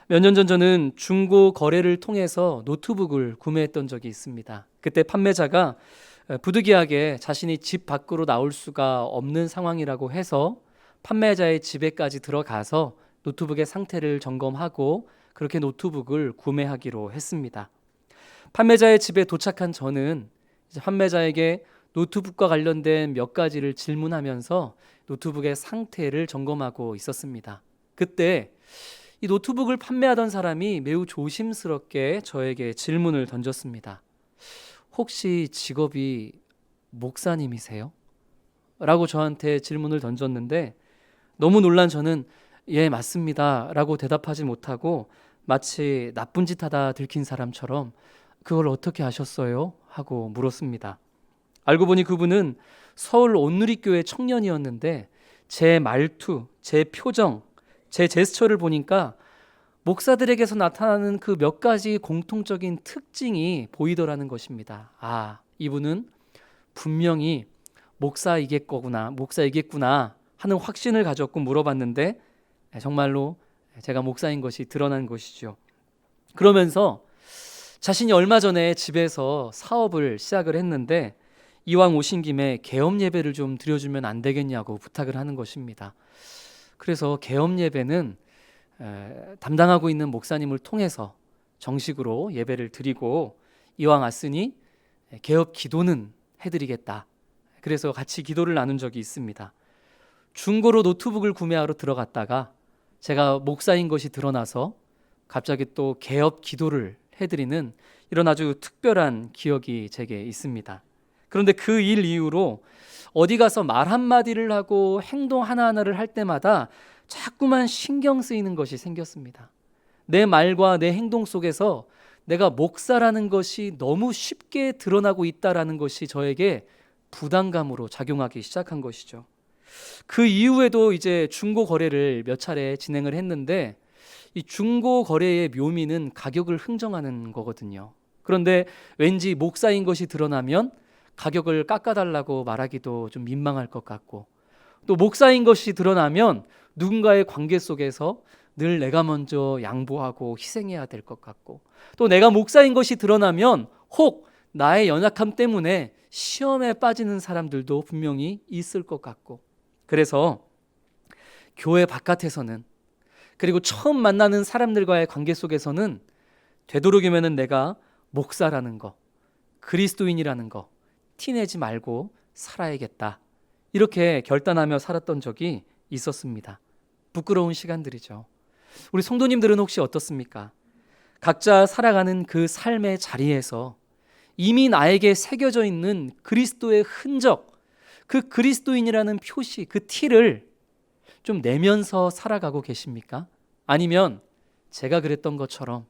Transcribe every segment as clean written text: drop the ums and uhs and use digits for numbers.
몇 년 전 저는 중고 거래를 통해서 노트북을 구매했던 적이 있습니다. 그때 판매자가 부득이하게 자신이 집 밖으로 나올 수가 없는 상황이라고 해서 판매자의 집에까지 들어가서 노트북의 상태를 점검하고 그렇게 노트북을 구매하기로 했습니다. 판매자의 집에 도착한 저는 이제 판매자에게 노트북과 관련된 몇 가지를 질문하면서 노트북의 상태를 점검하고 있었습니다. 그때 이 노트북을 판매하던 사람이 매우 조심스럽게 저에게 질문을 던졌습니다. 혹시 직업이 목사님이세요? 라고 저한테 질문을 던졌는데 너무 놀란 저는 예, 맞습니다. 라고 대답하지 못하고 마치 나쁜 짓 하다 들킨 사람처럼 그걸 어떻게 아셨어요? 하고 물었습니다. 알고 보니 그분은 서울 온누리교회 청년이었는데 제 말투, 제 표정, 제 제스처를 보니까 목사들에게서 나타나는 그 몇 가지 공통적인 특징이 보이더라는 것입니다. 아, 이분은 분명히 목사이겠구나 하는 확신을 가졌고 물어봤는데 정말로 제가 목사인 것이 드러난 것이죠. 그러면서 자신이 얼마 전에 집에서 사업을 시작을 했는데 이왕 오신 김에 개업 예배를 좀 드려주면 안 되겠냐고 부탁을 하는 것입니다. 그래서 개업 예배는 담당하고 있는 목사님을 통해서 정식으로 예배를 드리고 이왕 왔으니 개업 기도는 해드리겠다. 그래서 같이 기도를 나눈 적이 있습니다. 중고로 노트북을 구매하러 들어갔다가 제가 목사인 것이 드러나서 갑자기 또 개업 기도를 해드리는 이런 아주 특별한 기억이 제게 있습니다. 그런데 그 일 이후로 어디 가서 말 한마디를 하고 행동 하나하나를 할 때마다 자꾸만 신경 쓰이는 것이 생겼습니다. 내 말과 내 행동 속에서 내가 목사라는 것이 너무 쉽게 드러나고 있다라는 것이 저에게 부담감으로 작용하기 시작한 것이죠. 그 이후에도 이제 중고 거래를 몇 차례 진행을 했는데 이 중고 거래의 묘미는 가격을 흥정하는 거거든요. 그런데 왠지 목사인 것이 드러나면 가격을 깎아달라고 말하기도 좀 민망할 것 같고 또 목사인 것이 드러나면 누군가의 관계 속에서 늘 내가 먼저 양보하고 희생해야 될 것 같고 또 내가 목사인 것이 드러나면 혹 나의 연약함 때문에 시험에 빠지는 사람들도 분명히 있을 것 같고 그래서 교회 바깥에서는 그리고 처음 만나는 사람들과의 관계 속에서는 되도록이면 내가 목사라는 거, 그리스도인이라는 거 티내지 말고 살아야겠다. 이렇게 결단하며 살았던 적이 있었습니다. 부끄러운 시간들이죠. 우리 성도님들은 혹시 어떻습니까? 각자 살아가는 그 삶의 자리에서 이미 나에게 새겨져 있는 그리스도의 흔적, 그 그리스도인이라는 표시, 그 티를 좀 내면서 살아가고 계십니까? 아니면 제가 그랬던 것처럼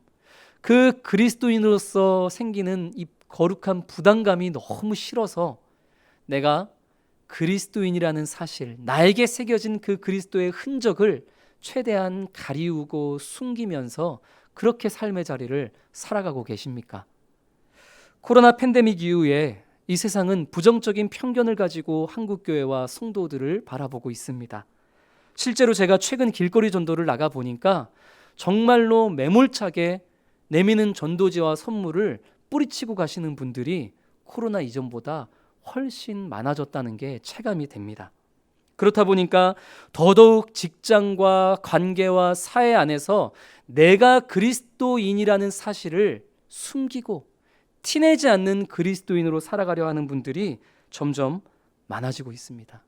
그 그리스도인으로서 생기는 이 거룩한 부담감이 너무 싫어서 내가 그리스도인이라는 사실, 나에게 새겨진 그 그리스도의 흔적을 최대한 가리우고 숨기면서 그렇게 삶의 자리를 살아가고 계십니까? 코로나 팬데믹 이후에 이 세상은 부정적인 편견을 가지고 한국교회와 성도들을 바라보고 있습니다. 실제로 제가 최근 길거리 전도를 나가 보니까 정말로 매몰차게 내미는 전도지와 선물을 뿌리치고 가시는 분들이 코로나 이전보다 훨씬 많아졌다는 게 체감이 됩니다. 그렇다 보니까 더더욱 직장과 관계와 사회 안에서 내가 그리스도인이라는 사실을 숨기고 티내지 않는 그리스도인으로 살아가려 하는 분들이 점점 많아지고 있습니다.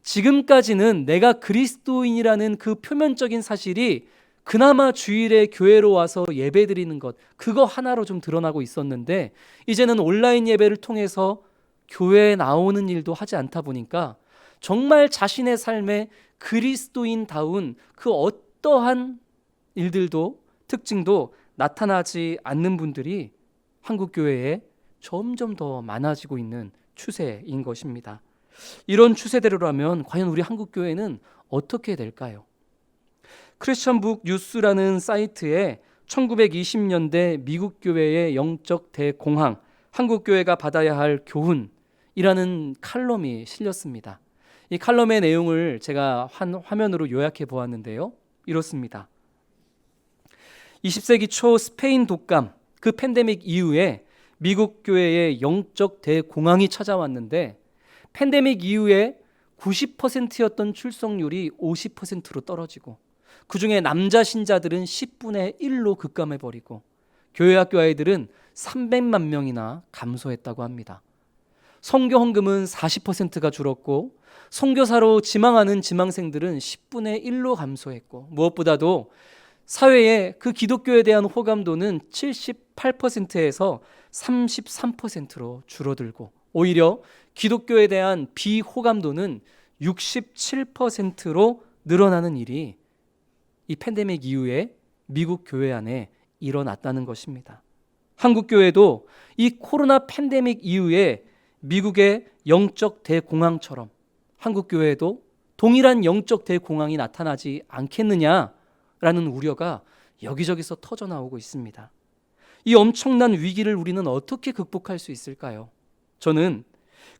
지금까지는 내가 그리스도인이라는 그 표면적인 사실이 그나마 주일에 교회로 와서 예배드리는 것, 그거 하나로 좀 드러나고 있었는데 이제는 온라인 예배를 통해서 교회에 나오는 일도 하지 않다 보니까 정말 자신의 삶에 그리스도인다운 그 어떠한 일들도 특징도 나타나지 않는 분들이 한국교회에 점점 더 많아지고 있는 추세인 것입니다. 이런 추세대로라면 과연 우리 한국교회는 어떻게 될까요? 크리스천북 뉴스라는 사이트에 1920년대 미국 교회의 영적 대공황, 한국교회가 받아야 할 교훈이라는 칼럼이 실렸습니다. 이 칼럼의 내용을 제가 화면으로 요약해 보았는데요. 이렇습니다. 20세기 초 스페인 독감 그 팬데믹 이후에 미국 교회에 영적 대공황이 찾아왔는데 팬데믹 이후에 90%였던 출석률이 50%로 떨어지고 그중에 남자 신자들은 10분의 1로 급감해버리고 교회 학교 아이들은 300만 명이나 감소했다고 합니다. 선교 헌금은 40%가 줄었고 선교사로 지망하는 지망생들은 10분의 1로 감소했고 무엇보다도 사회에 그 기독교에 대한 호감도는 78%에서 33%로 줄어들고 오히려 기독교에 대한 비호감도는 67%로 늘어나는 일이 이 팬데믹 이후에 미국 교회 안에 일어났다는 것입니다. 한국 교회도 이 코로나 팬데믹 이후에 미국의 영적 대공황처럼 한국 교회에도 동일한 영적 대공황이 나타나지 않겠느냐라는 우려가 여기저기서 터져나오고 있습니다. 이 엄청난 위기를 우리는 어떻게 극복할 수 있을까요? 저는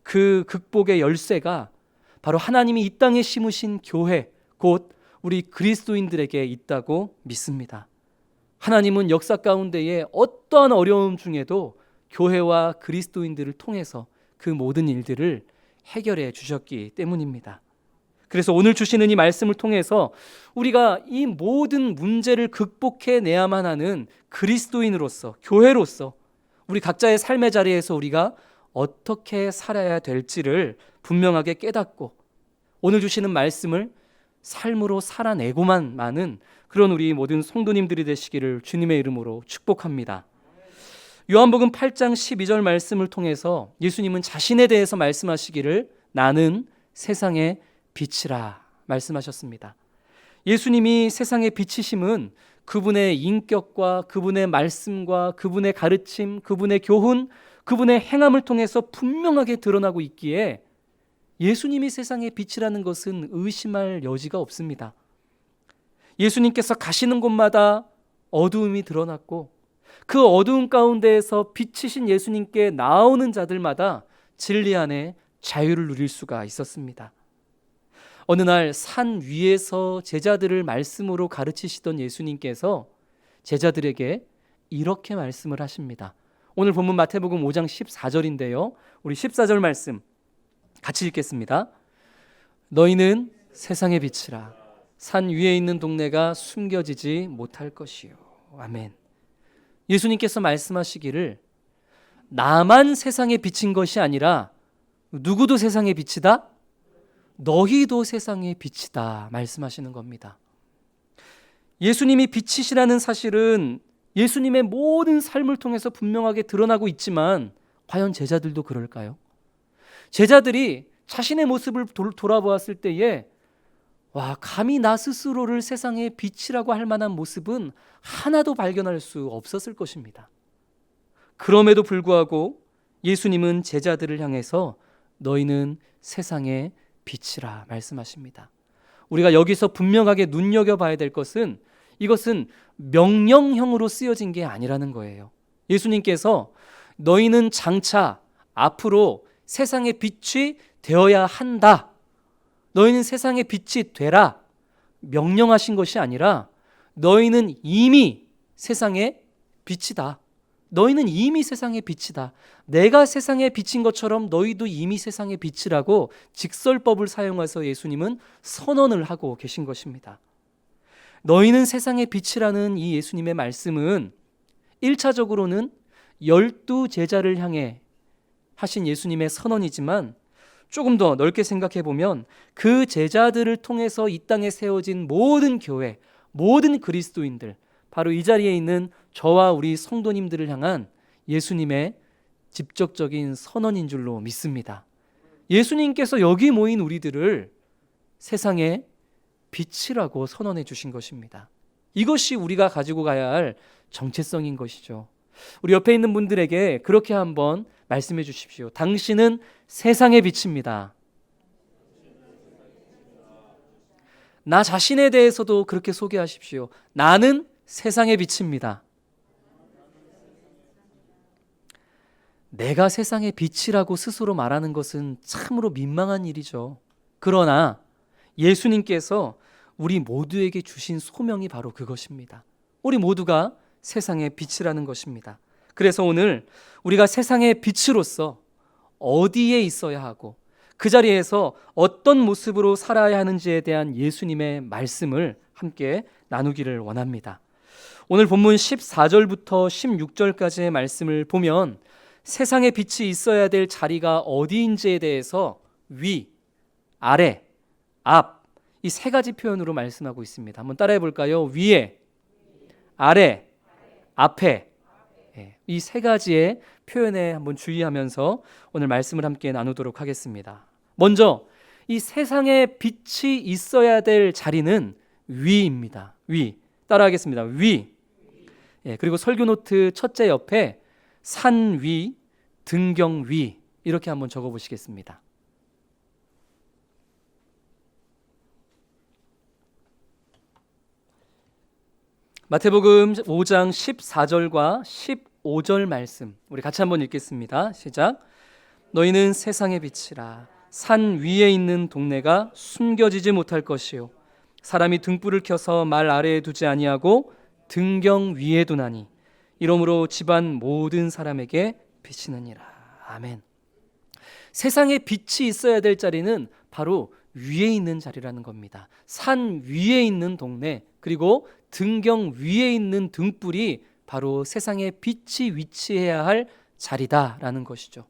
그 극복의 열쇠가 바로 하나님이 이 땅에 심으신 교회, 곧 우리 그리스도인들에게 있다고 믿습니다. 하나님은 역사 가운데에 어떠한 어려움 중에도 교회와 그리스도인들을 통해서 그 모든 일들을 해결해 주셨기 때문입니다. 그래서 오늘 주시는 이 말씀을 통해서 우리가 이 모든 문제를 극복해내야만 하는 그리스도인으로서, 교회로서 우리 각자의 삶의 자리에서 우리가 어떻게 살아야 될지를 분명하게 깨닫고 오늘 주시는 말씀을 삶으로 살아내고만 마는 그런 우리 모든 성도님들이 되시기를 주님의 이름으로 축복합니다. 요한복음 8장 12절 말씀을 통해서 예수님은 자신에 대해서 말씀하시기를 나는 세상의 빛이라 말씀하셨습니다. 예수님이 세상의 빛이심은 그분의 인격과 그분의 말씀과 그분의 가르침, 그분의 교훈, 그분의 행함을 통해서 분명하게 드러나고 있기에 예수님이 세상의 빛이라는 것은 의심할 여지가 없습니다. 예수님께서 가시는 곳마다 어두움이 드러났고 그 어두움 가운데에서 빛이신 예수님께 나오는 자들마다 진리 안에 자유를 누릴 수가 있었습니다. 어느 날 산 위에서 제자들을 말씀으로 가르치시던 예수님께서 제자들에게 이렇게 말씀을 하십니다. 오늘 본문 마태복음 5장 14절인데요. 우리 14절 말씀 같이 읽겠습니다. 너희는 세상의 빛이라 산 위에 있는 동네가 숨겨지지 못할 것이요. 아멘. 예수님께서 말씀하시기를 나만 세상의 빛인 것이 아니라 누구도 세상의 빛이다? 너희도 세상의 빛이다 말씀하시는 겁니다. 예수님이 빛이시라는 사실은 예수님의 모든 삶을 통해서 분명하게 드러나고 있지만 과연 제자들도 그럴까요? 제자들이 자신의 모습을 돌아보았을 때에 감히 나 스스로를 세상의 빛이라고 할 만한 모습은 하나도 발견할 수 없었을 것입니다. 그럼에도 불구하고 예수님은 제자들을 향해서 너희는 세상의 빛이라 말씀하십니다. 우리가 여기서 분명하게 눈여겨봐야 될 것은 이것은 명령형으로 쓰여진 게 아니라는 거예요. 예수님께서 너희는 장차 앞으로 세상의 빛이 되어야 한다. 너희는 세상의 빛이 되라. 명령하신 것이 아니라 너희는 이미 세상의 빛이다. 너희는 이미 세상의 빛이다. 내가 세상의 빛인 것처럼 너희도 이미 세상의 빛이라고 직설법을 사용해서 예수님은 선언을 하고 계신 것입니다. 너희는 세상의 빛이라는 이 예수님의 말씀은 1차적으로는 12 제자를 향해 하신 예수님의 선언이지만 조금 더 넓게 생각해 보면 그 제자들을 통해서 이 땅에 세워진 모든 교회, 모든 그리스도인들, 바로 이 자리에 있는 저와 우리 성도님들을 향한 예수님의 직접적인 선언인 줄로 믿습니다. 예수님께서 여기 모인 우리들을 세상의 빛이라고 선언해 주신 것입니다. 이것이 우리가 가지고 가야 할 정체성인 것이죠. 우리 옆에 있는 분들에게 그렇게 한번 말씀해 주십시오. 당신은 세상의 빛입니다. 나 자신에 대해서도 그렇게 소개하십시오. 나는 세상의 빛입니다. 내가 세상의 빛이라고 스스로 말하는 것은 참으로 민망한 일이죠. 그러나 예수님께서 우리 모두에게 주신 소명이 바로 그것입니다. 우리 모두가 세상의 빛이라는 것입니다. 그래서 오늘 우리가 세상의 빛으로서 어디에 있어야 하고 그 자리에서 어떤 모습으로 살아야 하는지에 대한 예수님의 말씀을 함께 나누기를 원합니다. 오늘 본문 14절부터 16절까지의 말씀을 보면 세상의 빛이 있어야 될 자리가 어디인지에 대해서 위, 아래, 앞, 이 세 가지 표현으로 말씀하고 있습니다. 한번 따라해 볼까요? 위에, 아래, 앞에. 이 세 가지의 표현에 한번 주의하면서 오늘 말씀을 함께 나누도록 하겠습니다. 먼저 이 세상에 빛이 있어야 될 자리는 위입니다. 위. 따라하겠습니다. 위. 그리고 설교 노트 첫째 옆에 산 위, 등경 위 이렇게 한번 적어 보시겠습니다. 마태복음 5장 14절과 15절 말씀 우리 같이 한번 읽겠습니다. 시작. 너희는 세상의 빛이라. 산 위에 있는 동네가 숨겨지지 못할 것이요 사람이 등불을 켜서 말 아래에 두지 아니하고 등경 위에 두나니 이러므로 집안 모든 사람에게 비치느니라. 아멘. 세상에 빛이 있어야 될 자리는 바로 위에 있는 자리라는 겁니다. 산 위에 있는 동네 그리고 등경 위에 있는 등불이 바로 세상에 빛이 위치해야 할 자리다라는 것이죠.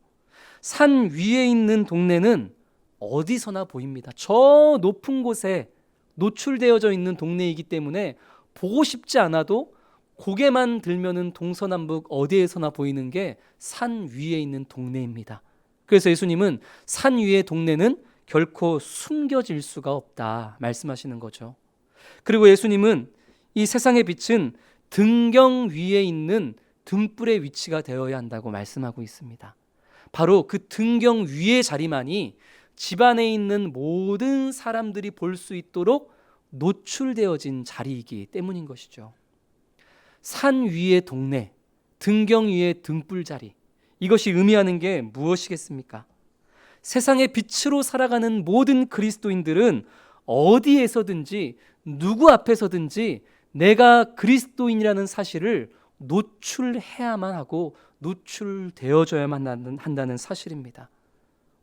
산 위에 있는 동네는 어디서나 보입니다. 저 높은 곳에 노출되어져 있는 동네이기 때문에 보고 싶지 않아도 고개만 들면은 동서남북 어디에서나 보이는 게 산 위에 있는 동네입니다. 그래서 예수님은 산 위의 동네는 결코 숨겨질 수가 없다 말씀하시는 거죠. 그리고 예수님은 이 세상의 빛은 등경 위에 있는 등불의 위치가 되어야 한다고 말씀하고 있습니다. 바로 그 등경 위의 자리만이 집안에 있는 모든 사람들이 볼 수 있도록 노출되어진 자리이기 때문인 것이죠. 산 위의 동네, 등경 위의 등불 자리, 이것이 의미하는 게 무엇이겠습니까? 세상의 빛으로 살아가는 모든 그리스도인들은 어디에서든지 누구 앞에서든지 내가 그리스도인이라는 사실을 노출해야만 하고 노출되어져야만 한다는 사실입니다.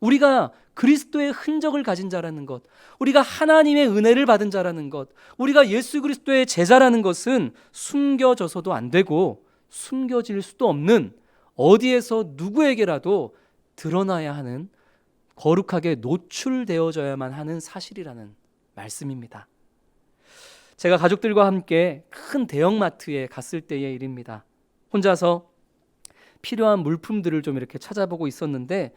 우리가 그리스도의 흔적을 가진 자라는 것, 우리가 하나님의 은혜를 받은 자라는 것, 우리가 예수 그리스도의 제자라는 것은 숨겨져서도 안 되고 숨겨질 수도 없는 어디에서 누구에게라도 드러나야 하는 거룩하게 노출되어져야만 하는 사실이라는 말씀입니다. 제가 가족들과 함께 큰 대형마트에 갔을 때의 일입니다. 혼자서 필요한 물품들을 좀 이렇게 찾아보고 있었는데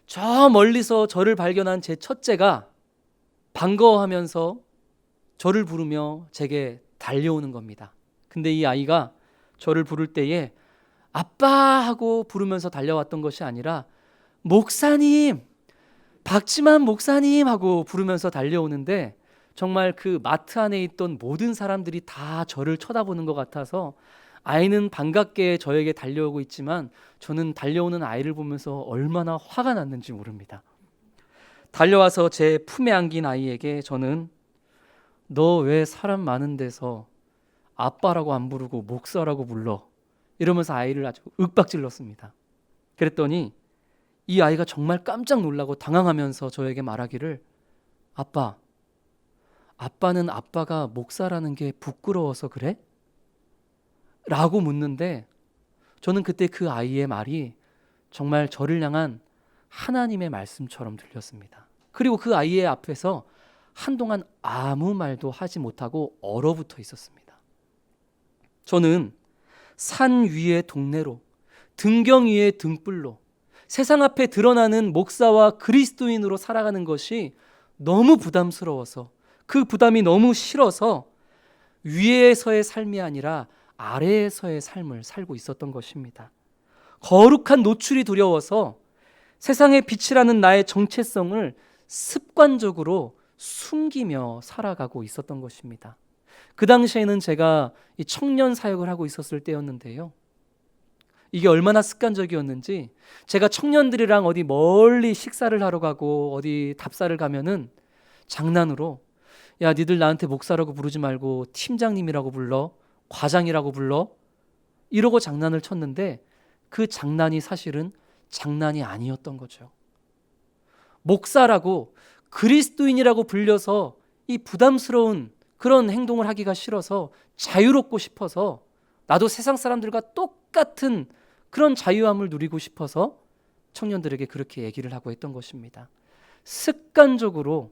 저 멀리서 저를 발견한 제 첫째가 반가워하면서 저를 부르며 제게 달려오는 겁니다. 근데 이 아이가 저를 부를 때에 아빠 하고 부르면서 달려왔던 것이 아니라 목사님, 박지만 목사님 하고 부르면서 달려오는데 정말 그 마트 안에 있던 모든 사람들이 다 저를 쳐다보는 것 같아서 아이는 반갑게 저에게 달려오고 있지만 저는 달려오는 아이를 보면서 얼마나 화가 났는지 모릅니다. 달려와서 제 품에 안긴 아이에게 저는 너 왜 사람 많은 데서 아빠라고 안 부르고 목사라고 불러? 이러면서 아이를 아주 윽박질렀습니다. 그랬더니 이 아이가 정말 깜짝 놀라고 당황하면서 저에게 말하기를 아빠는 아빠가 목사라는 게 부끄러워서 그래? 라고 묻는데 저는 그때 그 아이의 말이 정말 저를 향한 하나님의 말씀처럼 들렸습니다. 그리고 그 아이의 앞에서 한동안 아무 말도 하지 못하고 얼어붙어 있었습니다. 저는 산 위의 동네로, 등경 위의 등불로 세상 앞에 드러나는 목사와 그리스도인으로 살아가는 것이 너무 부담스러워서 그 부담이 너무 싫어서 위에서의 삶이 아니라 아래에서의 삶을 살고 있었던 것입니다. 거룩한 노출이 두려워서 세상의 빛이라는 나의 정체성을 습관적으로 숨기며 살아가고 있었던 것입니다. 그 당시에는 제가 이 청년 사역을 하고 있었을 때였는데요. 이게 얼마나 습관적이었는지 제가 청년들이랑 어디 멀리 식사를 하러 가고 어디 답사를 가면은 장난으로 야 니들 나한테 목사라고 부르지 말고 팀장님이라고 불러. 과장이라고 불러? 이러고 장난을 쳤는데 그 장난이 사실은 장난이 아니었던 거죠. 목사라고 그리스도인이라고 불려서 이 부담스러운 그런 행동을 하기가 싫어서 자유롭고 싶어서 나도 세상 사람들과 똑같은 그런 자유함을 누리고 싶어서 청년들에게 그렇게 얘기를 하고 했던 것입니다. 습관적으로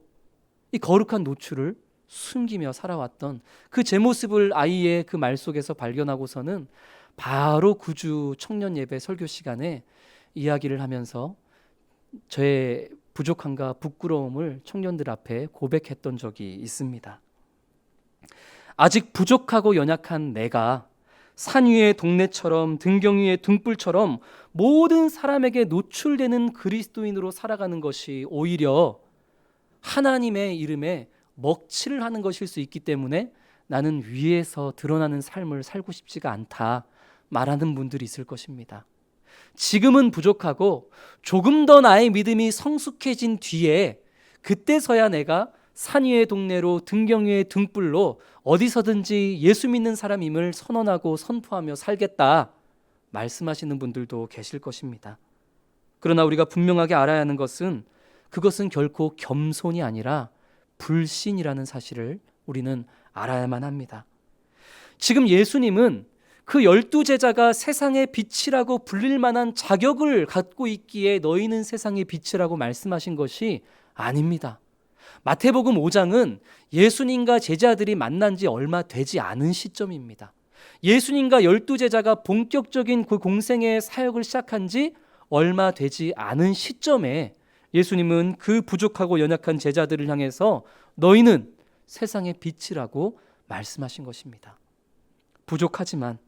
이 거룩한 노출을 숨기며 살아왔던 그 제 모습을 아이의 그 말 속에서 발견하고서는 바로 9주 청년 예배 설교 시간에 이야기를 하면서 저의 부족함과 부끄러움을 청년들 앞에 고백했던 적이 있습니다. 아직 부족하고 연약한 내가 산 위의 동네처럼 등경 위의 등불처럼 모든 사람에게 노출되는 그리스도인으로 살아가는 것이 오히려 하나님의 이름에 먹칠을 하는 것일 수 있기 때문에 나는 위에서 드러나는 삶을 살고 싶지가 않다 말하는 분들이 있을 것입니다. 지금은 부족하고 조금 더 나의 믿음이 성숙해진 뒤에 그때서야 내가 산 위의 동네로 등경 위의 등불로 어디서든지 예수 믿는 사람임을 선언하고 선포하며 살겠다 말씀하시는 분들도 계실 것입니다. 그러나 우리가 분명하게 알아야 하는 것은 그것은 결코 겸손이 아니라 불신이라는 사실을 우리는 알아야만 합니다. 지금 예수님은 그 12제자가 세상의 빛이라고 불릴 만한 자격을 갖고 있기에 너희는 세상의 빛이라고 말씀하신 것이 아닙니다. 마태복음 5장은 예수님과 제자들이 만난 지 얼마 되지 않은 시점입니다. 예수님과 12제자가 본격적인 그 공생의 사역을 시작한 지 얼마 되지 않은 시점에 예수님은 그 부족하고 연약한 제자들을 향해서 너희는 세상의 빛이라고 말씀하신 것입니다. 부족하지만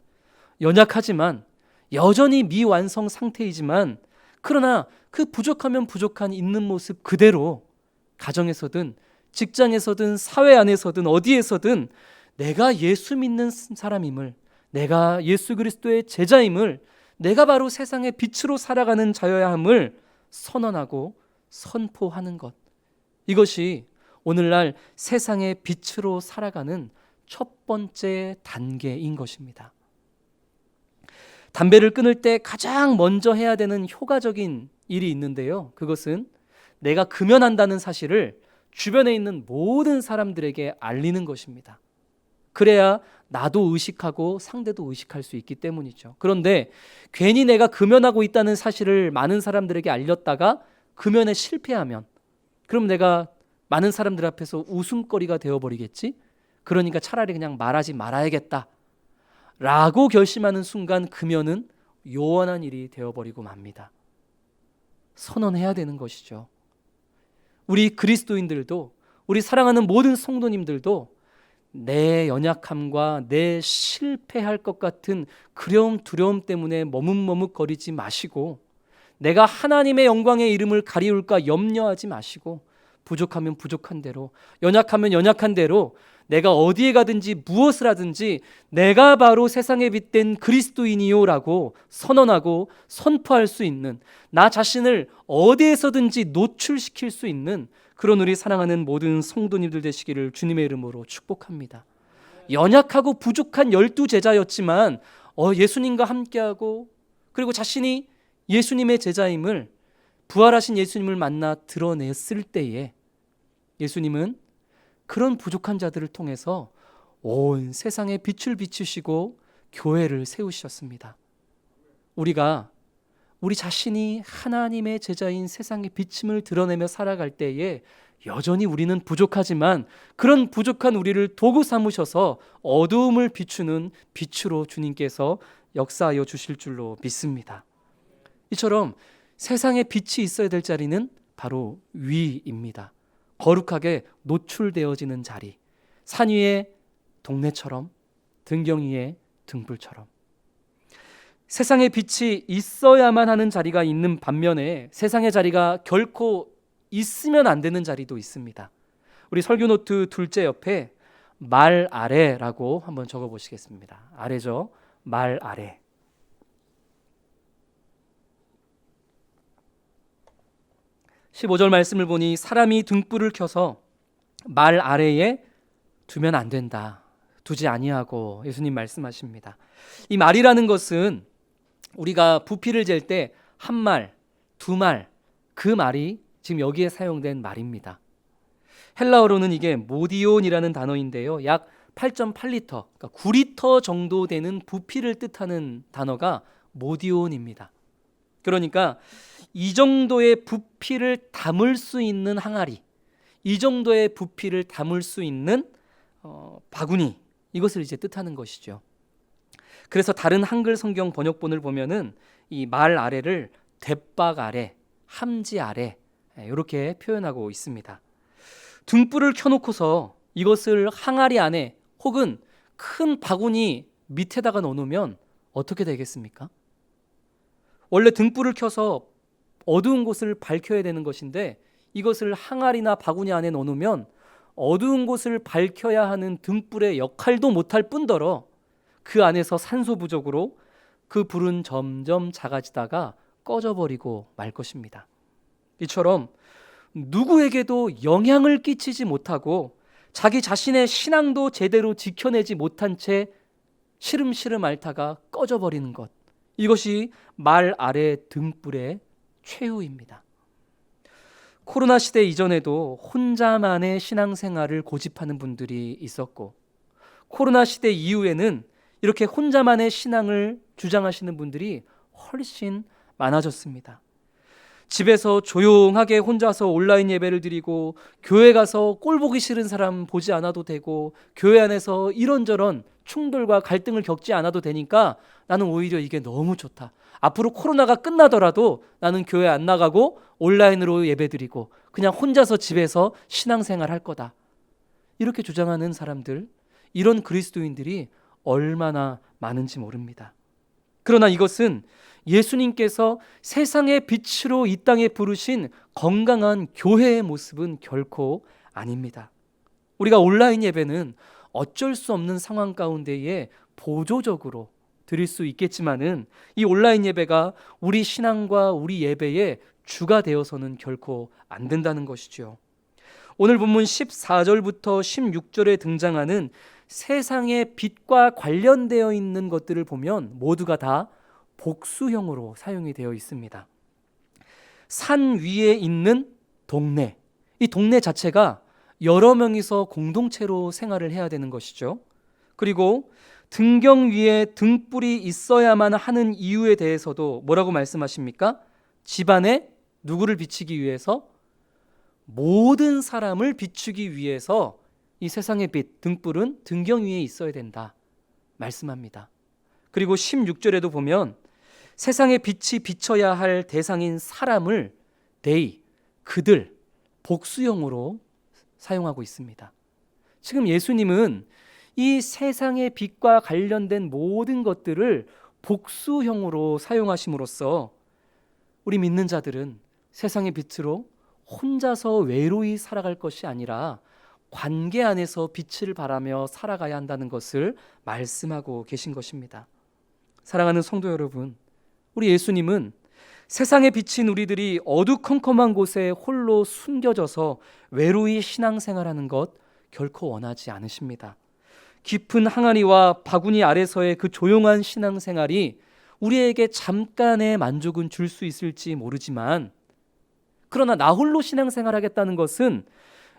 연약하지만 여전히 미완성 상태이지만 그러나 그 부족하면 부족한 있는 모습 그대로 가정에서든 직장에서든 사회 안에서든 어디에서든 내가 예수 믿는 사람임을, 내가 예수 그리스도의 제자임을, 내가 바로 세상의 빛으로 살아가는 자여야 함을 선언하고 선포하는 것, 이것이 오늘날 세상의 빛으로 살아가는 첫 번째 단계인 것입니다. 담배를 끊을 때 가장 먼저 해야 되는 효과적인 일이 있는데요, 그것은 내가 금연한다는 사실을 주변에 있는 모든 사람들에게 알리는 것입니다. 그래야 나도 의식하고 상대도 의식할 수 있기 때문이죠. 그런데 괜히 내가 금연하고 있다는 사실을 많은 사람들에게 알렸다가 금연에 실패하면 그럼 내가 많은 사람들 앞에서 웃음거리가 되어버리겠지? 그러니까 차라리 그냥 말하지 말아야겠다 라고 결심하는 순간 금연은 요원한 일이 되어버리고 맙니다. 선언해야 되는 것이죠. 우리 그리스도인들도, 우리 사랑하는 모든 성도님들도 내 연약함과 내 실패할 것 같은 두려움 때문에 머뭇머뭇거리지 마시고, 내가 하나님의 영광의 이름을 가리울까 염려하지 마시고, 부족하면 부족한 대로, 연약하면 연약한 대로 내가 어디에 가든지 무엇을 하든지 내가 바로 세상에 빛된 그리스도인이요라고 선언하고 선포할 수 있는, 나 자신을 어디에서든지 노출시킬 수 있는 그런 우리 사랑하는 모든 성도님들 되시기를 주님의 이름으로 축복합니다. 연약하고 부족한 12제자였지만 예수님과 함께하고 그리고 자신이 예수님의 제자임을, 부활하신 예수님을 만나 드러냈을 때에 예수님은 그런 부족한 자들을 통해서 온 세상에 빛을 비추시고 교회를 세우셨습니다. 우리가 우리 자신이 하나님의 제자인 세상의 빛임을 드러내며 살아갈 때에 여전히 우리는 부족하지만 그런 부족한 우리를 도구 삼으셔서 어두움을 비추는 빛으로 주님께서 역사하여 주실 줄로 믿습니다. 이처럼 세상에 빛이 있어야 될 자리는 바로 위입니다. 거룩하게 노출되어지는 자리, 산 위의 동네처럼 등경 위의 등불처럼 세상의 빛이 있어야만 하는 자리가 있는 반면에 세상의 자리가 결코 있으면 안 되는 자리도 있습니다. 우리 설교 노트 둘째 옆에 말 아래라고 한번 적어 보시겠습니다. 아래죠. 말 아래. (15절) 말씀을 보니 사람이 등불을 켜서 말 아래에 두면 안 된다. 두지 아니하고 예수님 말씀하십니다. 이 말이라는 것은 우리가 부피를 잴 때 한 말, 두 말, 그 말이 지금 여기에 사용된 말입니다. 헬라어로는 이게 모디온이라는 단어인데요. 약 8.8리터, 그러니까 9리터 정도 되는 부피를 뜻하는 단어가 모디온입니다. 그러니까 이 정도의 부피를 담을 수 있는 항아리, 이 정도의 부피를 담을 수 있는 바구니, 이것을 이제 뜻하는 것이죠. 그래서 다른 한글 성경 번역본을 보면은 이 말 아래를 대박 아래, 함지 아래 이렇게 표현하고 있습니다. 등불을 켜놓고서 이것을 항아리 안에 혹은 큰 바구니 밑에다가 넣어놓으면 어떻게 되겠습니까? 원래 등불을 켜서 어두운 곳을 밝혀야 되는 것인데 이것을 항아리나 바구니 안에 넣어놓으면 어두운 곳을 밝혀야 하는 등불의 역할도 못할 뿐더러 그 안에서 산소 부족으로 그 불은 점점 작아지다가 꺼져버리고 말 것입니다. 이처럼 누구에게도 영향을 끼치지 못하고 자기 자신의 신앙도 제대로 지켜내지 못한 채 시름시름 앓다가 꺼져버리는 것, 이것이 말 아래 등불의 최후입니다. 코로나 시대 이전에도 혼자만의 신앙생활을 고집하는 분들이 있었고, 코로나 시대 이후에는 이렇게 혼자만의 신앙을 주장하시는 분들이 훨씬 많아졌습니다. 집에서 조용하게 혼자서 온라인 예배를 드리고, 교회 가서 꼴 보기 싫은 사람 보지 않아도 되고, 교회 안에서 이런저런 충돌과 갈등을 겪지 않아도 되니까 나는 오히려 이게 너무 좋다. 앞으로 코로나가 끝나더라도 나는 교회 안 나가고 온라인으로 예배 드리고 그냥 혼자서 집에서 신앙생활 할 거다. 이렇게 주장하는 사람들, 이런 그리스도인들이 얼마나 많은지 모릅니다. 그러나 이것은 예수님께서 세상의 빛으로 이 땅에 부르신 건강한 교회의 모습은 결코 아닙니다. 우리가 온라인 예배는 어쩔 수 없는 상황 가운데에 보조적으로 드릴 수 있겠지만은 이 온라인 예배가 우리 신앙과 우리 예배의 주가 되어서는 결코 안 된다는 것이죠. 오늘 본문 14절부터 16절에 등장하는 세상의 빛과 관련되어 있는 것들을 보면 모두가 다 복수형으로 사용이 되어 있습니다. 산 위에 있는 동네, 이 동네 자체가 여러 명이서 공동체로 생활을 해야 되는 것이죠. 그리고 등경 위에 등불이 있어야만 하는 이유에 대해서도 뭐라고 말씀하십니까? 집안에 누구를 비추기 위해서? 모든 사람을 비추기 위해서 이 세상의 빛, 등불은 등경 위에 있어야 된다 말씀합니다. 그리고 16절에도 보면 세상의 빛이 비춰야 할 대상인 사람을 they, 그들, 복수형으로 사용하고 있습니다. 지금 예수님은 이 세상의 빛과 관련된 모든 것들을 복수형으로 사용하심으로써 우리 믿는 자들은 세상의 빛으로 혼자서 외로이 살아갈 것이 아니라 관계 안에서 빛을 발하며 살아가야 한다는 것을 말씀하고 계신 것입니다. 사랑하는 성도 여러분, 우리 예수님은 세상에 비친 우리들이 어두컴컴한 곳에 홀로 숨겨져서 외로이 신앙생활하는 것 결코 원하지 않으십니다. 깊은 항아리와 바구니 아래서의 그 조용한 신앙생활이 우리에게 잠깐의 만족은 줄 수 있을지 모르지만, 그러나 나 홀로 신앙생활하겠다는 것은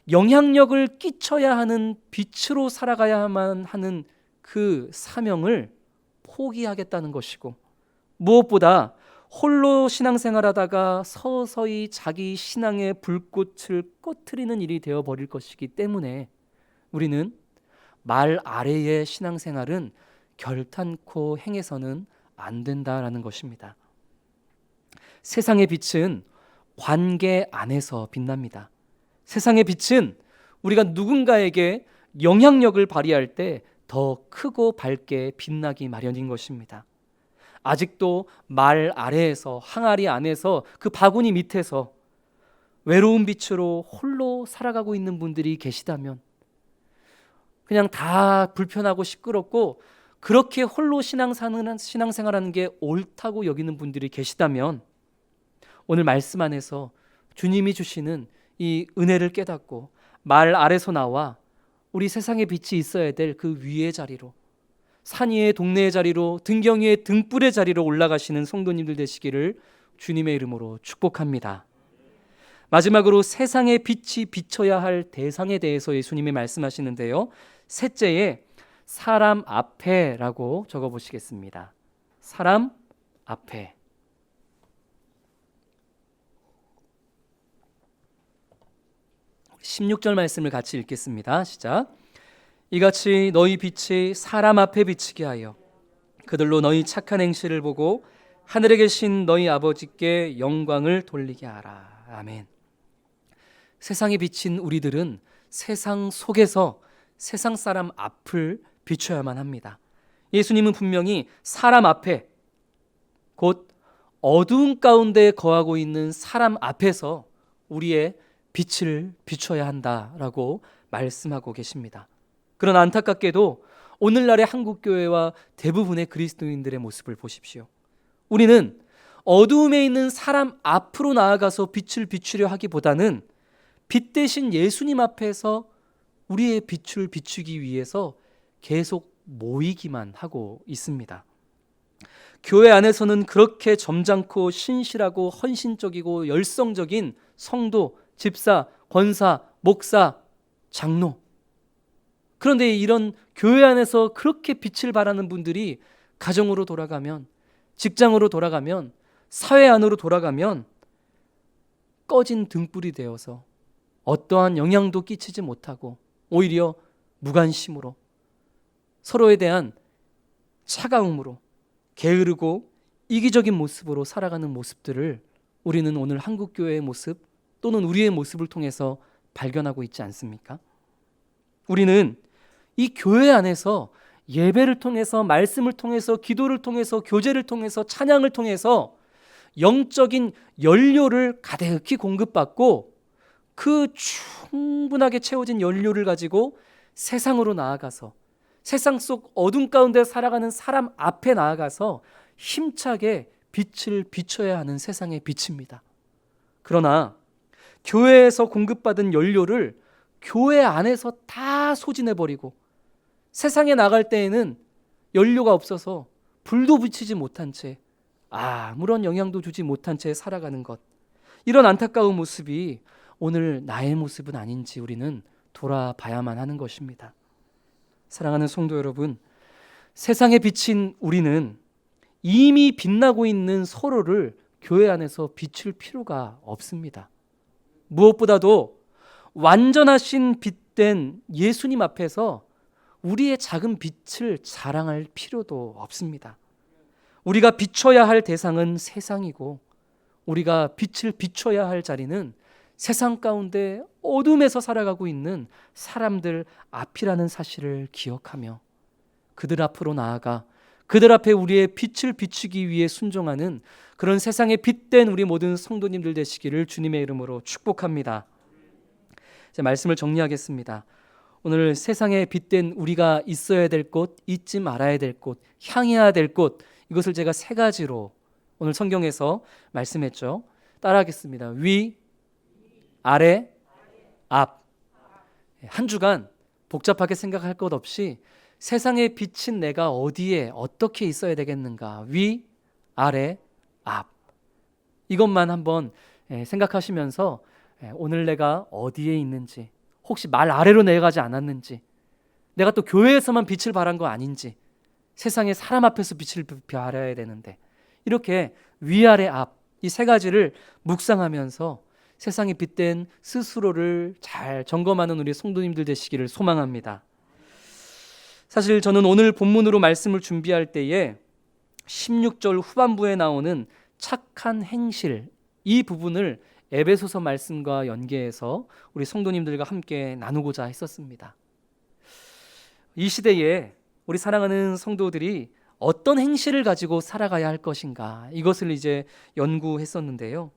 영향력을 끼쳐야 하는 빛으로 살아가야만 하는 그 사명을 포기하겠다는 것이고, 무엇보다 홀로 신앙생활하다가 서서히 자기 신앙의 불꽃을 꺼트리는 일이 되어버릴 것이기 때문에 우리는 말 아래의 신앙생활은 결탄코 행해서는 안 된다라는 것입니다. 세상의 빛은 관계 안에서 빛납니다. 세상의 빛은 우리가 누군가에게 영향력을 발휘할 때 더 크고 밝게 빛나기 마련인 것입니다. 아직도 말 아래에서, 항아리 안에서, 그 바구니 밑에서 외로운 빛으로 홀로 살아가고 있는 분들이 계시다면, 그냥 다 불편하고 시끄럽고 그렇게 홀로 신앙생활하는 게 옳다고 여기는 분들이 계시다면, 오늘 말씀 안에서 주님이 주시는 이 은혜를 깨닫고 말 아래서 나와 우리 세상의 빛이 있어야 될 그 위의 자리로, 산 위의 동네의 자리로, 등경 위의 등불의 자리로 올라가시는 성도님들 되시기를 주님의 이름으로 축복합니다. 마지막으로 세상의 빛이 비춰야 할 대상에 대해서 예수님이 말씀하시는데요, 셋째에 사람 앞에라고 적어보시겠습니다. 사람 앞에. 16절 말씀을 같이 읽겠습니다. 시작. 이같이 너희 빛이 사람 앞에 비치게 하여 그들로 너희 착한 행실을 보고 하늘에 계신 너희 아버지께 영광을 돌리게 하라. 아멘. 세상에 비친 우리들은 세상 속에서 세상 사람 앞을 비춰야만 합니다. 예수님은 분명히 사람 앞에, 곧 어두운 가운데 거하고 있는 사람 앞에서 우리의 빛을 비춰야 한다라고 말씀하고 계십니다. 그러나 안타깝게도 오늘날의 한국교회와 대부분의 그리스도인들의 모습을 보십시오. 우리는 어두움에 있는 사람 앞으로 나아가서 빛을 비추려 하기보다는 빛 대신 예수님 앞에서 우리의 빛을 비추기 위해서 계속 모이기만 하고 있습니다. 교회 안에서는 그렇게 점잖고 신실하고 헌신적이고 열성적인 성도, 집사, 권사, 목사, 장로, 그런데 이런 교회 안에서 그렇게 빛을 발하는 분들이 가정으로 돌아가면, 직장으로 돌아가면, 사회 안으로 돌아가면 꺼진 등불이 되어서 어떠한 영향도 끼치지 못하고 오히려 무관심으로, 서로에 대한 차가움으로 게으르고 이기적인 모습으로 살아가는 모습들을 우리는 오늘 한국교회의 모습 또는 우리의 모습을 통해서 발견하고 있지 않습니까? 우리는 이 교회 안에서 예배를 통해서, 말씀을 통해서, 기도를 통해서, 교제를 통해서, 찬양을 통해서 영적인 연료를 가득히 공급받고 그 충분하게 채워진 연료를 가지고 세상으로 나아가서 세상 속 어둠 가운데 살아가는 사람 앞에 나아가서 힘차게 빛을 비춰야 하는 세상의 빛입니다. 그러나 교회에서 공급받은 연료를 교회 안에서 다 소진해버리고 세상에 나갈 때에는 연료가 없어서 불도 붙이지 못한 채, 아무런 영향도 주지 못한 채 살아가는 것, 이런 안타까운 모습이 오늘 나의 모습은 아닌지 우리는 돌아봐야만 하는 것입니다. 사랑하는 성도 여러분, 세상에 비친 우리는 이미 빛나고 있는 서로를 교회 안에서 비출 필요가 없습니다. 무엇보다도 완전하신 빛된 예수님 앞에서 우리의 작은 빛을 자랑할 필요도 없습니다. 우리가 비춰야 할 대상은 세상이고 우리가 빛을 비춰야 할 자리는 세상 가운데 어둠에서 살아가고 있는 사람들 앞이라는 사실을 기억하며 그들 앞으로 나아가 그들 앞에 우리의 빛을 비추기 위해 순종하는 그런 세상에 빛된 우리 모든 성도님들 되시기를 주님의 이름으로 축복합니다. 이제 말씀을 정리하겠습니다. 오늘 세상에 빛된 우리가 있어야 될 곳, 잊지 말아야 될 곳, 향해야 될 곳, 이것을 제가 세 가지로 오늘 성경에서 말씀했죠. 따라하겠습니다. 위, 아래, 앞. 한 주간 복잡하게 생각할 것 없이 세상에 비친 내가 어디에 어떻게 있어야 되겠는가? 위, 아래, 앞. 이것만 한번 생각하시면서 오늘 내가 어디에 있는지, 혹시 말 아래로 내려가지 않았는지, 내가 또 교회에서만 빛을 발한 거 아닌지, 세상에 사람 앞에서 빛을 발해야 되는데, 이렇게 위아래 앞, 이 세 가지를 묵상하면서 세상에 빛된 스스로를 잘 점검하는 우리 성도님들 되시기를 소망합니다. 사실 저는 오늘 본문으로 말씀을 준비할 때에 16절 후반부에 나오는 착한 행실, 이 부분을 에베소서 말씀과 연계해서 우리 성도님들과 함께 나누고자 했었습니다. 이 시대에 우리 사랑하는 성도들이 어떤 행실을 가지고 살아가야 할 것인가, 이것을 이제 연구했었는데요.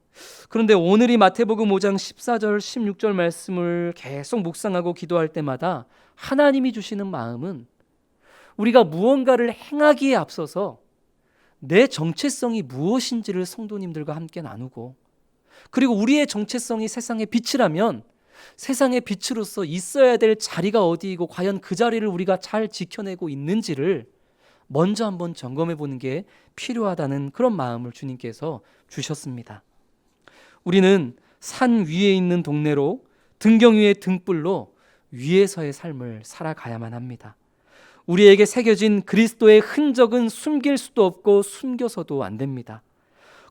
그런데 오늘이 마태복음 5장 14절 16절 말씀을 계속 묵상하고 기도할 때마다 하나님이 주시는 마음은 우리가 무언가를 행하기에 앞서서 내 정체성이 무엇인지를 성도님들과 함께 나누고, 그리고 우리의 정체성이 세상의 빛이라면 세상의 빛으로서 있어야 될 자리가 어디이고 과연 그 자리를 우리가 잘 지켜내고 있는지를 먼저 한번 점검해 보는 게 필요하다는 그런 마음을 주님께서 주셨습니다. 우리는 산 위에 있는 동네로 등경 위의 등불로 위에서의 삶을 살아가야만 합니다. 우리에게 새겨진 그리스도의 흔적은 숨길 수도 없고 숨겨서도 안 됩니다.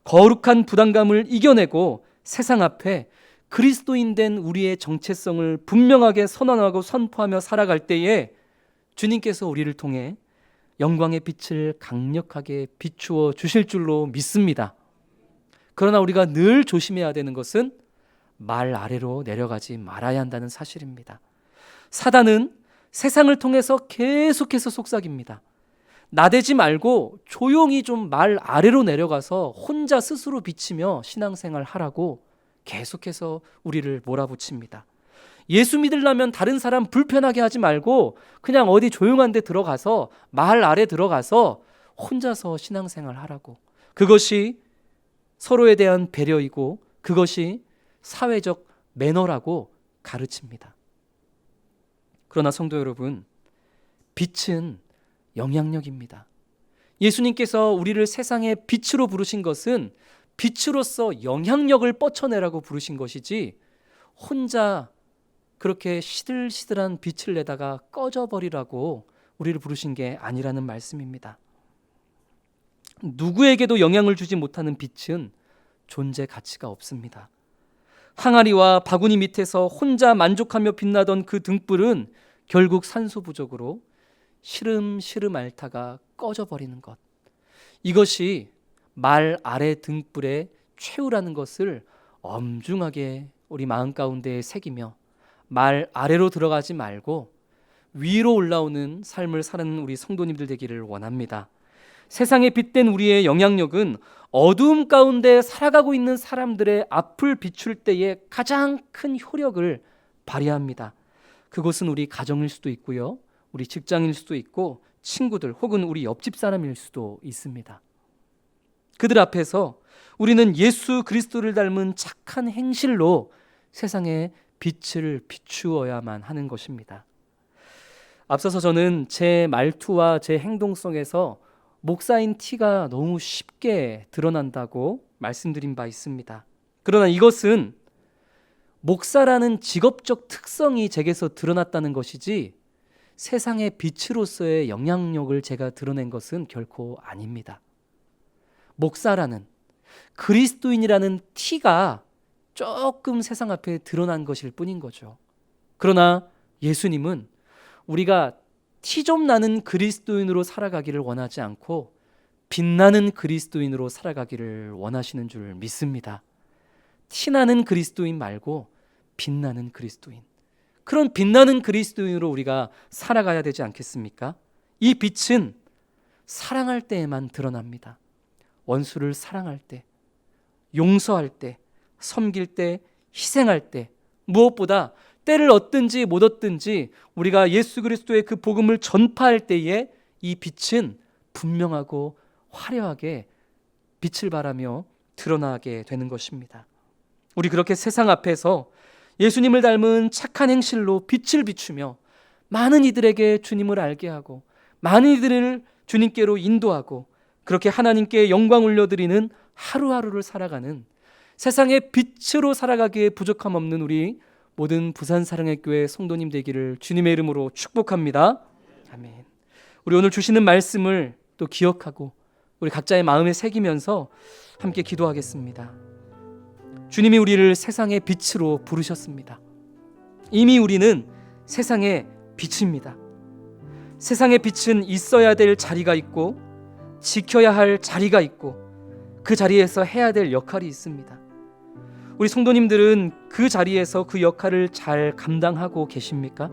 거룩한 부담감을 이겨내고 세상 앞에 그리스도인 된 우리의 정체성을 분명하게 선언하고 선포하며 살아갈 때에 주님께서 우리를 통해 영광의 빛을 강력하게 비추어 주실 줄로 믿습니다. 그러나 우리가 늘 조심해야 되는 것은 말 아래로 내려가지 말아야 한다는 사실입니다. 사단은 세상을 통해서 계속해서 속삭입니다. 나대지 말고 조용히 좀 말 아래로 내려가서 혼자 스스로 비치며 신앙생활 하라고 계속해서 우리를 몰아붙입니다. 예수 믿으려면 다른 사람 불편하게 하지 말고 그냥 어디 조용한 데 들어가서 말 아래 들어가서 혼자서 신앙생활 하라고. 그것이 서로에 대한 배려이고 그것이 사회적 매너라고 가르칩니다. 그러나 성도 여러분, 빛은 영향력입니다. 예수님께서 우리를 세상의 빛으로 부르신 것은 빛으로서 영향력을 뻗쳐내라고 부르신 것이지 혼자 그렇게 시들시들한 빛을 내다가 꺼져버리라고 우리를 부르신 게 아니라는 말씀입니다. 누구에게도 영향을 주지 못하는 빛은 존재 가치가 없습니다. 항아리와 바구니 밑에서 혼자 만족하며 빛나던 그 등불은 결국 산소 부족으로 시름시름 앓다가 꺼져버리는 것. 이것이 말 아래 등불의 최후라는 것을 엄중하게 우리 마음 가운데에 새기며 말 아래로 들어가지 말고 위로 올라오는 삶을 사는 우리 성도님들 되기를 원합니다. 세상에 빛된 우리의 영향력은 어두움 가운데 살아가고 있는 사람들의 앞을 비출 때에 가장 큰 효력을 발휘합니다. 그것은 우리 가정일 수도 있고요, 우리 직장일 수도 있고 친구들 혹은 우리 옆집 사람일 수도 있습니다. 그들 앞에서 우리는 예수 그리스도를 닮은 착한 행실로 세상에 빛을 비추어야만 하는 것입니다. 앞서서 저는 제 말투와 제 행동 속에서 목사인 티가 너무 쉽게 드러난다고 말씀드린 바 있습니다. 그러나 이것은 목사라는 직업적 특성이 제게서 드러났다는 것이지 세상의 빛으로서의 영향력을 제가 드러낸 것은 결코 아닙니다. 목사라는 그리스도인이라는 티가 조금 세상 앞에 드러난 것일 뿐인 거죠. 그러나 예수님은 우리가 티 좀 나는 그리스도인으로 살아가기를 원하지 않고 빛나는 그리스도인으로 살아가기를 원하시는 줄 믿습니다. 티나는 그리스도인 말고 빛나는 그리스도인, 그런 빛나는 그리스도인으로 우리가 살아가야 되지 않겠습니까? 이 빛은 사랑할 때에만 드러납니다. 원수를 사랑할 때, 용서할 때, 섬길 때, 희생할 때, 무엇보다 때를 얻든지 못 얻든지 우리가 예수 그리스도의 그 복음을 전파할 때에 이 빛은 분명하고 화려하게 빛을 발하며 드러나게 되는 것입니다. 우리 그렇게 세상 앞에서 예수님을 닮은 착한 행실로 빛을 비추며 많은 이들에게 주님을 알게 하고 많은 이들을 주님께로 인도하고 그렇게 하나님께 영광 올려드리는 하루하루를 살아가는 세상의 빛으로 살아가기에 부족함 없는 우리 모든 부산 사랑의 교회 성도님 되기를 주님의 이름으로 축복합니다. 아멘. 우리 오늘 주시는 말씀을 또 기억하고 우리 각자의 마음에 새기면서 함께 기도하겠습니다. 주님이 우리를 세상의 빛으로 부르셨습니다. 이미 우리는 세상의 빛입니다. 세상의 빛은 있어야 될 자리가 있고 지켜야 할 자리가 있고 그 자리에서 해야 될 역할이 있습니다. 우리 성도님들은 그 자리에서 그 역할을 잘 감당하고 계십니까?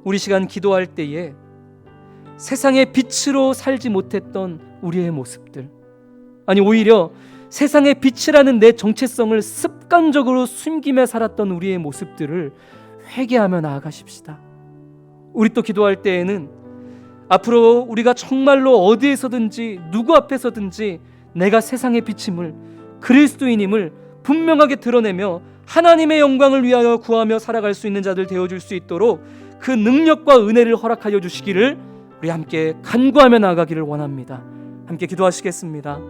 우리 시간 기도할 때에 세상의 빛으로 살지 못했던 우리의 모습들, 아니 오히려 세상의 빛이라는 내 정체성을 습관적으로 숨기며 살았던 우리의 모습들을 회개하며 나아가십시다. 우리 또 기도할 때에는 앞으로 우리가 정말로 어디에서든지 누구 앞에서든지 내가 세상의 빛임을, 그리스도인임을 분명하게 드러내며 하나님의 영광을 위하여 구하며 살아갈 수 있는 자들 되어줄 수 있도록 그 능력과 은혜를 허락하여 주시기를 우리 함께 간구하며 나아가기를 원합니다. 함께 기도하시겠습니다.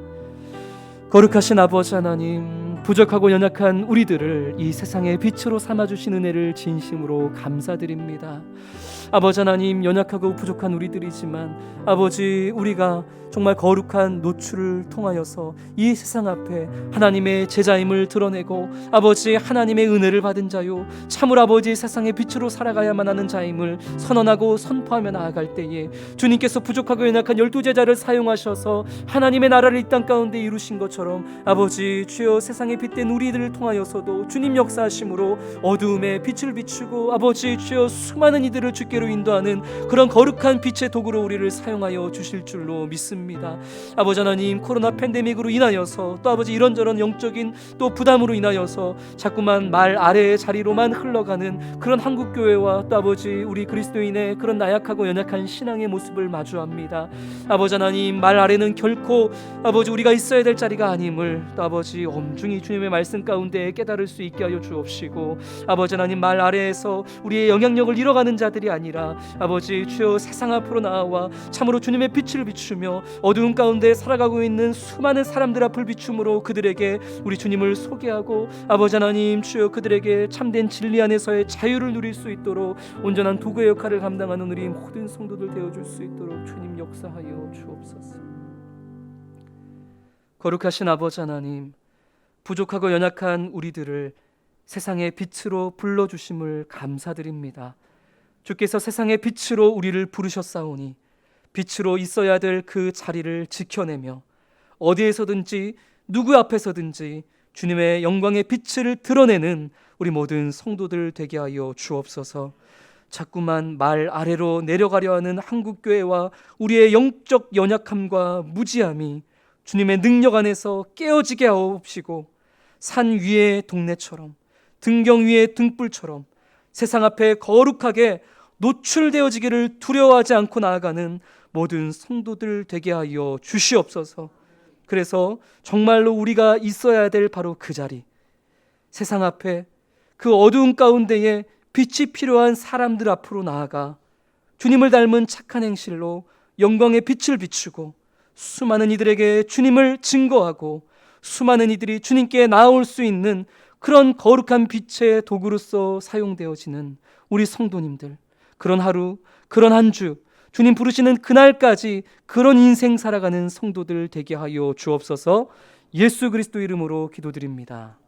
거룩하신 아버지 하나님, 부족하고 연약한 우리들을 이 세상의 빛으로 삼아주신 은혜를 진심으로 감사드립니다. 아버지 하나님, 연약하고 부족한 우리들이지만 아버지, 우리가 정말 거룩한 노출을 통하여서 이 세상 앞에 하나님의 제자임을 드러내고 아버지, 하나님의 은혜를 받은 자요, 참으로 아버지 세상의 빛으로 살아가야만 하는 자임을 선언하고 선포하며 나아갈 때에 주님께서 부족하고 연약한 12제자를 사용하셔서 하나님의 나라를 이 땅 가운데 이루신 것처럼 아버지 주여, 세상의 빛된 우리들을 통하여서도 주님 역사하심으로 어두움에 빛을 비추고 아버지 주여, 수많은 이들을 주께로 인도하는 그런 거룩한 빛의 도구로 우리를 사용하여 주실 줄로 믿습니다. 아버지 하나님, 코로나 팬데믹으로 인하여서 또 아버지 이런저런 영적인 또 부담으로 인하여서 자꾸만 말 아래의 자리로만 흘러가는 그런 한국교회와 또 아버지 우리 그리스도인의 그런 나약하고 연약한 신앙의 모습을 마주합니다. 아버지 하나님, 말 아래는 결코 아버지 우리가 있어야 될 자리가 아님을 또 아버지 엄중히 주님의 말씀 가운데 깨달을 수 있게 하여 주옵시고, 아버지 하나님, 말 아래에서 우리의 영향력을 잃어가는 자들이 아니라 아버지 주여, 세상 앞으로 나와 참으로 주님의 빛을 비추며 어두운 가운데 살아가고 있는 수많은 사람들 앞을 비춤으로 그들에게 우리 주님을 소개하고 아버지 하나님 주여, 그들에게 참된 진리 안에서의 자유를 누릴 수 있도록 온전한 도구의 역할을 감당하는 우리 모든 성도들 되어줄 수 있도록 주님 역사하여 주옵소서. 거룩하신 아버지 하나님, 부족하고 연약한 우리들을 세상의 빛으로 불러주심을 감사드립니다. 주께서 세상의 빛으로 우리를 부르셨사오니 빛으로 있어야 될 그 자리를 지켜내며 어디에서든지 누구 앞에서든지 주님의 영광의 빛을 드러내는 우리 모든 성도들 되게 하여 주옵소서. 자꾸만 말 아래로 내려가려 하는 한국교회와 우리의 영적 연약함과 무지함이 주님의 능력 안에서 깨어지게 하옵시고, 산 위의 동네처럼 등경 위의 등불처럼 세상 앞에 거룩하게 노출되어지기를 두려워하지 않고 나아가는 모든 성도들 되게 하여 주시옵소서. 그래서 정말로 우리가 있어야 될 바로 그 자리, 세상 앞에 그 어두운 가운데에 빛이 필요한 사람들 앞으로 나아가 주님을 닮은 착한 행실로 영광의 빛을 비추고 수많은 이들에게 주님을 증거하고 수많은 이들이 주님께 나아올 수 있는 그런 거룩한 빛의 도구로서 사용되어지는 우리 성도님들, 그런 하루, 그런 한 주, 주님 부르시는 그날까지 그런 인생 살아가는 성도들 되게 하여 주옵소서. 예수 그리스도 이름으로 기도드립니다.